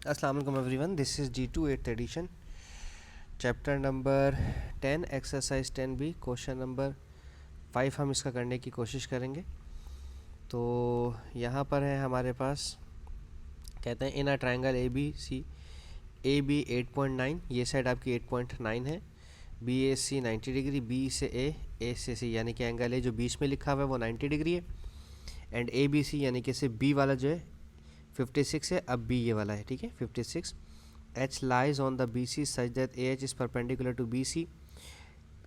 अस्सलाम वालेकुम everyone, this is G2 8th edition, chapter number 10 exercise 10B, question number 5 हम इसका करने की कोशिश करेंगे। तो यहाँ पर है हमारे पास, कहते हैं in a triangle A B C, A B 8.9, ये साइड आपकी 8.9 है, B A C 90 degree, B से ए से सी, यानी कि एंगल ए जो बीच में लिखा हुआ है वो 90 डिग्री है, एंड ए बी सी यानी कि से बी वाला जो है 56 है, अब बी ये वाला है, ठीक है 56। H lies on the BC such that AH is perpendicular to BC।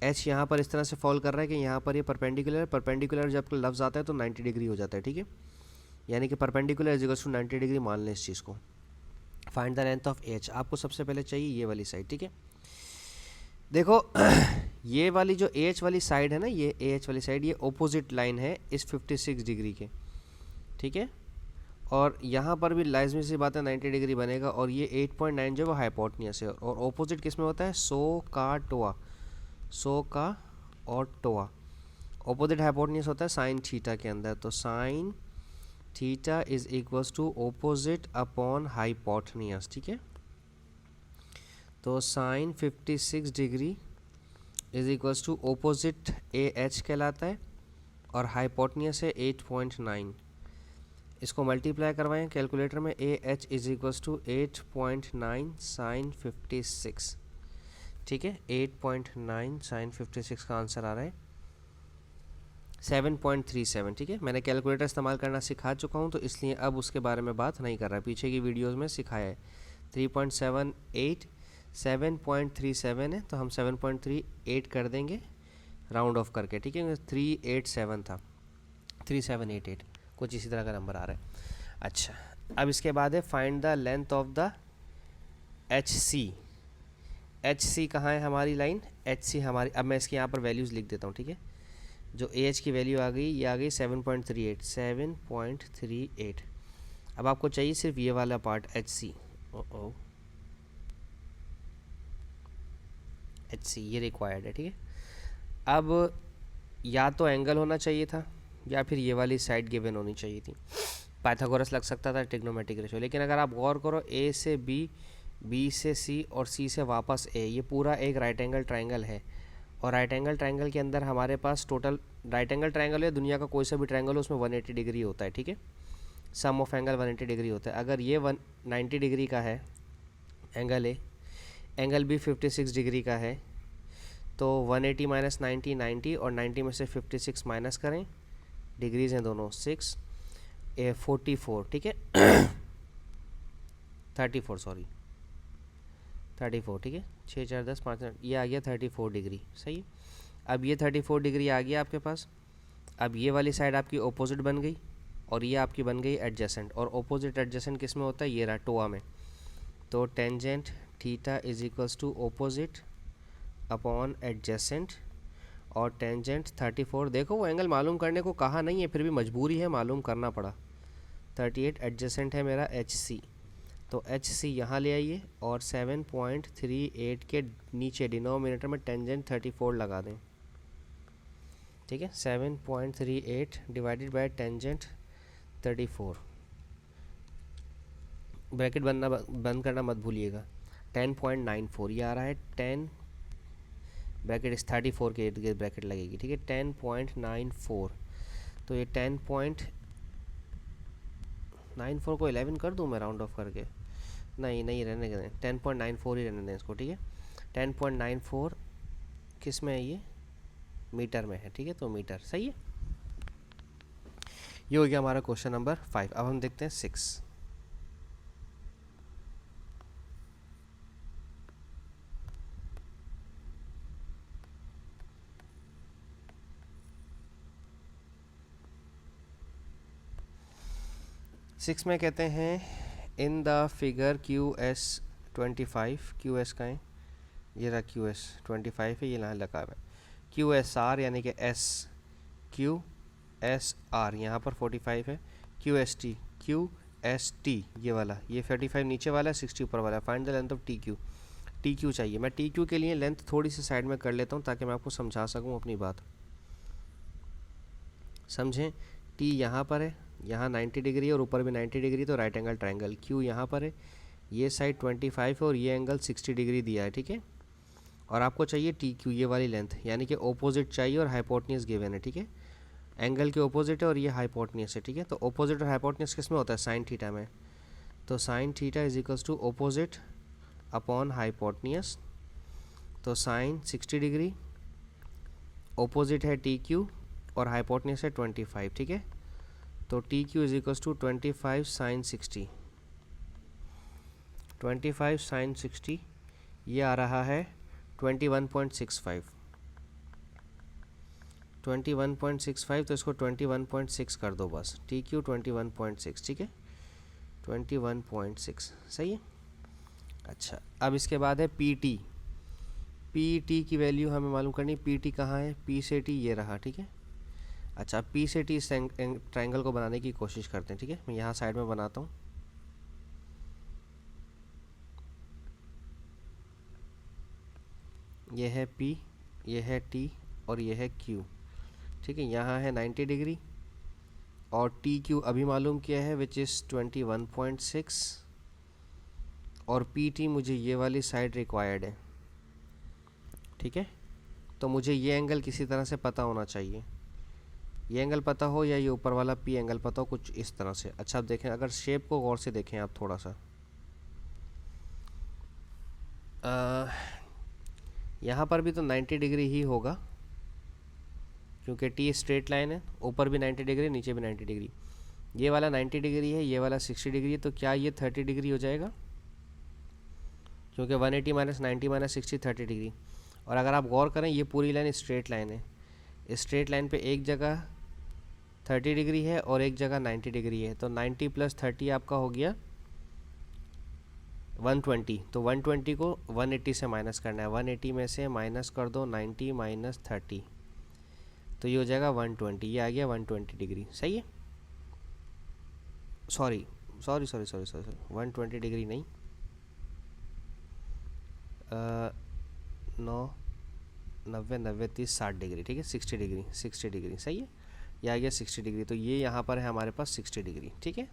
H यहाँ पर इस तरह से फॉल कर रहा है कि यहाँ पर ये परपेंडिकुलर जब लफ्ज़ आता है तो 90 डिग्री हो जाता है, ठीक है, यानी कि perpendicular is equal to 90 degree मान लें इस चीज़ को। Find the length of H, आपको सबसे पहले चाहिए ये वाली साइड, ठीक है। देखो ये वाली जो एच वाली साइड है ना, ये एच वाली साइड, ये ऑपोजिट लाइन है इस 56 डिग्री के, ठीक है, और यहाँ पर भी लाइज में सी बात है 90 डिग्री बनेगा, और ये 8.9 जो है वो हाइपोटेन्यूस है, और ऑपोजिट किस में होता है, सो का और टोआ, ऑपोजिट हाइपोटेन्यूस होता है साइन थीटा के अंदर, तो sine theta is equals to opposite upon hypotenuse, ठीक है। तो sine 56 degree is equals to opposite A H कहलाता है, और हाइपोटेन्यूस है 8.9। इसको मल्टीप्लाई करवाएं कैलकुलेटर में, A H is equals to 8.9 sine 56, ठीक है, 8.9 साइन 56 का आंसर आ रहा है 7.37, ठीक है। मैंने कैलकुलेटर इस्तेमाल करना सिखा चुका हूँ, तो इसलिए अब उसके बारे में बात नहीं कर रहा, पीछे की वीडियोज़ में सिखाया है। 3.78 7.37 है, तो हम 7.38 कर देंगे राउंड ऑफ करके, ठीक है, 387 था, 3788 कुछ इसी तरह का नंबर आ रहा है। अच्छा, अब इसके बाद है find the length of the H C कहाँ है हमारी लाइन, एच सी हमारी, अब मैं इसके यहाँ पर वैल्यूज़ लिख देता हूँ, ठीक है। जो ए एच की वैल्यू आ गई, ये आ गई 7.38। अब आपको चाहिए सिर्फ ये वाला पार्ट एच सी, ये रिक्वायर्ड है, ठीक है। अब या तो एंगल होना चाहिए था, या फिर ये वाली साइड गिवन होनी चाहिए थी, पाइथागोरस लग सकता था, ट्रिग्नोमेट्रिक रेशियो। लेकिन अगर आप गौर करो, ए से बी, बी से सी और सी से वापस ए, ये पूरा एक राइट एंगल ट्रायंगल है, और राइट एंगल ट्रायंगल के अंदर हमारे पास टोटल, राइट एंगल ट्रायंगल है, दुनिया का कोई सा भी ट्रायंगल हो उसमें 180 डिग्री होता है, ठीक है, सम ऑफ एंगल 180 डिग्री होता है। अगर ये 190 डिग्री का है angle A, angle B 56 degree का है, तो 180 माइनस 90 90, और 90 में से 56 माइनस करें, डिग्रीज हैं दोनों 6 44, ठीक है 34, सॉरी 34, ठीक है, 6 4 10 5, ये आ गया 34 डिग्री, सही है। अब ये 34 डिग्री आ गया आपके पास। अब ये वाली साइड आपकी ऑपोजिट बन गई, और ये आपकी बन गई एडजेसेंट, और ऑपोजिट एडजेसेंट किस में होता है, ये रहा टोआ में। तो tangent theta is equals to opposite upon adjacent, और टेंजेंट 34, देखो वो एंगल मालूम करने को कहा नहीं है, फिर भी मजबूरी है, मालूम करना पड़ा। 38 एडजेसेंट है मेरा एच सी, तो एच सी यहाँ ले आइए, और 7.38 के नीचे डिनोमिनेटर में टेंजेंट 34 लगा दें, ठीक है, 7.38 डिवाइडेड बाय टेंजेंट 34, ब्रैकेट बंद करना मत भूलिएगा। 10.94 ये आ रहा है, 10 ब्रैकेट इस 34 के इर्द गिर्द ब्रैकेट लगेगी, ठीक है, 10.94, तो ये 10.94 को 11 कर दूँ मैं राउंड ऑफ करके, नहीं रहने दें, 10.94 ही रहने दें इसको, ठीक है। 10.94 किस में है, ये मीटर में है, ठीक है, तो मीटर सही है। ये हो गया हमारा क्वेश्चन नंबर 5। अब हम देखते हैं 6। सिक्स में कहते हैं in the figure QS25, QS का है, ये रहा QS25 है, ये यहाँ लगा हुआ है, QSR यानी कि QSR यहाँ पर 45 है, QST ये वाला, ये 45 नीचे वाला है, 60 ऊपर वाला है। Find the length of TQ चाहिए। मैं TQ के लिए लेंथ थोड़ी सी साइड में कर लेता हूँ ताकि मैं आपको समझा सकूँ अपनी बात, समझें। T यहाँ पर है, यहाँ 90 डिग्री और ऊपर भी 90 डिग्री, तो राइट एंगल ट्रायंगल। Q यहाँ पर है, ये साइड 25 है और ये एंगल 60 डिग्री दिया है, ठीक है। और आपको चाहिए टी क्यू, ये वाली लेंथ, यानी कि ओपोजिट चाहिए और हाइपोटेन्यूज गिवन है, ठीक है। एंगल के ओपोजिट है और ये हाइपोटेन्यूज है, ठीक है। तो ओपोजिट और हाइपोटेन्यूज किस में होता है? साइन थीटा में। तो sine theta is equals to opposite upon hypotenuse. तो साइन 60 डिग्री, ओपोजिट है टी क्यू और हाइपोटेन्यूज है 25, ठीक है। तो T Q is equals to 25 sine 60, 25 sine 60, ये आ रहा है 21.65, 21.65। तो इसको 21.6 कर दो बस, टी क्यू 21.6, ठीक है, 21.6 सही है। अच्छा, अब इसके बाद है पी टी। पी टी की वैल्यू हमें मालूम करनी। पी टी कहाँ है? पी से टी ये रहा, ठीक है। अच्छा, पी से टी इस ट्रायंगल को बनाने की कोशिश करते हैं, ठीक है। मैं यहाँ साइड में बनाता हूँ। ये है P, ये है T और ये है Q, ठीक है। यहाँ है 90 डिग्री और टी क्यू अभी मालूम किया है विच इज़ 21.6 और पी टी मुझे ये वाली साइड रिक्वायर्ड है, ठीक है। तो मुझे ये एंगल किसी तरह से पता होना चाहिए, ये एंगल पता हो या ये ऊपर वाला पी एंगल पता हो, कुछ इस तरह से। अच्छा, अब देखें, अगर शेप को गौर से देखें आप थोड़ा सा, यहाँ पर भी तो 90 डिग्री ही होगा क्योंकि टी स्ट्रेट लाइन है, ऊपर भी 90 डिग्री नीचे भी 90 डिग्री। ये वाला 90 डिग्री है, ये वाला 60 डिग्री है, तो क्या ये 30 डिग्री हो जाएगा? क्योंकि 180 माइनस 90 माइनस 60 30 डिग्री। और अगर आप गौर करें ये पूरी लाइन स्ट्रेट लाइन है, स्ट्रेट लाइन पे एक जगह 30 डिग्री है और एक जगह 90 डिग्री है, तो 90 प्लस 30 आपका हो गया 120। तो 120 को 180 से माइनस करना है, 180 में से माइनस कर दो 90 माइनस 30, तो ये हो जाएगा 120, ये आ गया 120 डिग्री, सही है। सॉरी 120 डिग्री नहीं, 9 90 90 30 60 डिग्री, ठीक है, 60 डिग्री, 60 डिग्री सही है, ये आ गया 60 डिग्री। तो ये यहाँ पर है हमारे पास 60 डिग्री, ठीक है।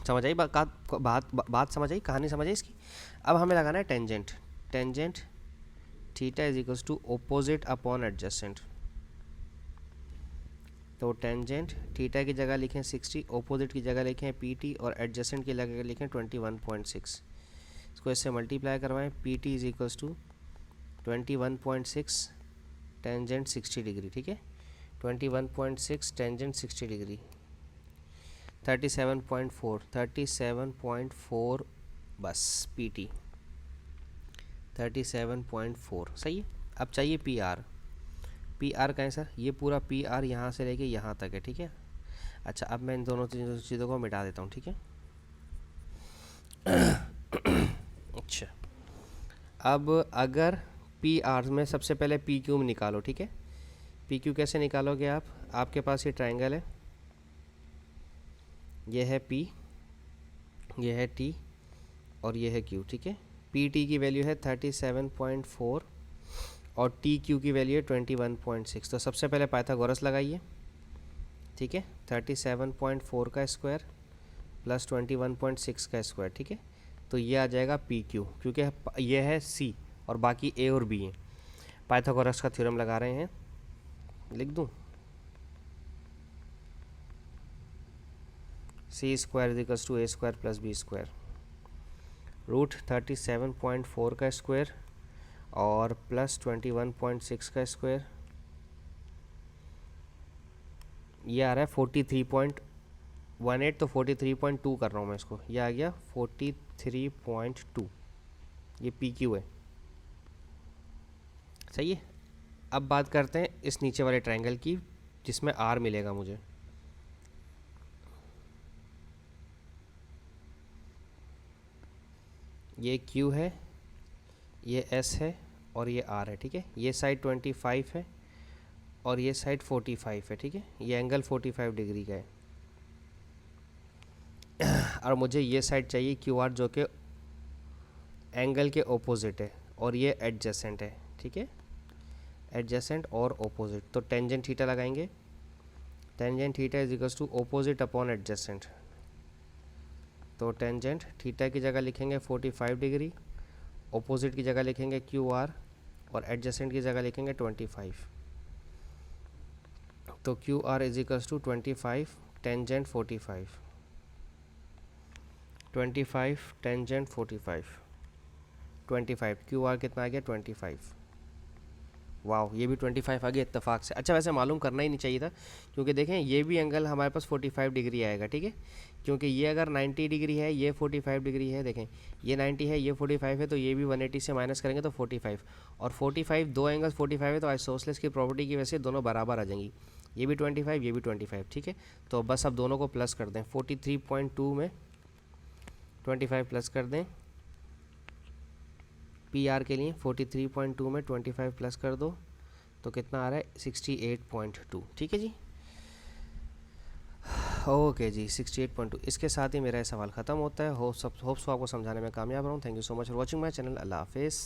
समझ आई बात समझ आई, कहानी समझ आई इसकी। अब हमें लगाना है tangent. Tangent theta is equals to opposite upon adjacent. तो टेंजेंट थीटा की जगह लिखें 60, ओपोजिट की जगह लिखें PT और एडजेसेंट की जगह लिखें 21.6। इसको इससे मल्टीप्लाई करवाएं, PT is equals to 21.6 tangent 60 degree, ठीक है। 21.6 टेंजेंट 60 डिग्री 37.4 बस PT 37.4 सही है। अब चाहिए PR। PR का है सर, ये पूरा PR यहाँ से लेके यहाँ तक है, ठीक है। अच्छा, अब मैं इन दोनों चीज़ों को मिटा देता हूँ, ठीक है। अच्छा, अब अगर PR में सबसे पहले PQ में निकालो, ठीक है। PQ कैसे निकालोगे आप? आपके पास ये ट्रायंगल है, ये है P, ये है T और ये है Q, ठीक है। PT की वैल्यू है 37.4 और TQ की वैल्यू है 21.6। तो सबसे पहले पाइथागोरस लगाइए, ठीक है। 37.4 का स्क्वायर प्लस 21.6 का स्क्वायर, ठीक है। तो ये आ जाएगा PQ, क्योंकि ये है C और बाकी A और B हैं। पाइथागोरस का थ्योरम लगा रहे हैं, लिख दूँ, C square equals to A square plus B square, root 37.4 का स्क्वायर और प्लस 21.6 का स्क्वायर, ये आ रहा है 43.18। तो 43.2 कर रहा हूँ मैं इसको, ये आ गया 43.2, ये PQ है, सही है। अब बात करते हैं इस नीचे वाले ट्रायंगल की जिसमें R मिलेगा मुझे। ये Q है, ये S है और ये R है, ठीक है। ये साइड 25 है और ये साइड 45 है, ठीक है। ये एंगल 45 डिग्री का है और मुझे ये साइड चाहिए QR जो कि एंगल के ओपोजिट है और ये एडजेसेंट है, ठीक है, एडजेसेंट और ओपोजिट। तो टेंजेंट थीटा लगाएंगे, tangent theta is equals to opposite upon adjacent. तो टेंजेंट थीटा की जगह लिखेंगे 45 डिग्री, ऑपोजिट की जगह लिखेंगे क्यू आर और एडजेसेंट की जगह लिखेंगे 25। तो Q R is equals to 25 tangent 45, 25 tangent 45, 25 Q R कितना आ गया 25। वाह, ये भी 25 आ गया इत्तेफाक से। अच्छा वैसे मालूम करना ही नहीं चाहिए था, क्योंकि देखें ये भी एंगल हमारे पास 45 डिग्री आएगा, ठीक है, क्योंकि ये अगर 90 डिग्री है, ये 45 डिग्री है, देखें ये 90 है, ये 45 है, तो ये भी 180 से माइनस करेंगे तो 45, और 45 दो एंगल्स 45 है, तो आइसोसेलेस की प्रॉपर्टी की वजह से दोनों बराबर आ जाएंगी, ये भी 25 ये भी 25, ठीक है। तो बस अब दोनों को प्लस कर दें, 43.2 में 25 प्लस कर दें, पी आर के लिए 43.2 में 25 प्लस कर दो तो कितना आ रहा है 68.2, ठीक है जी। ओके जी 68.2। इसके साथ ही मेरा ये सवाल ख़त्म होता है। होप्स आपको समझाने में कामयाब रहूँ। Thank you so much for watching my channel. अल्लाह हाफिज़।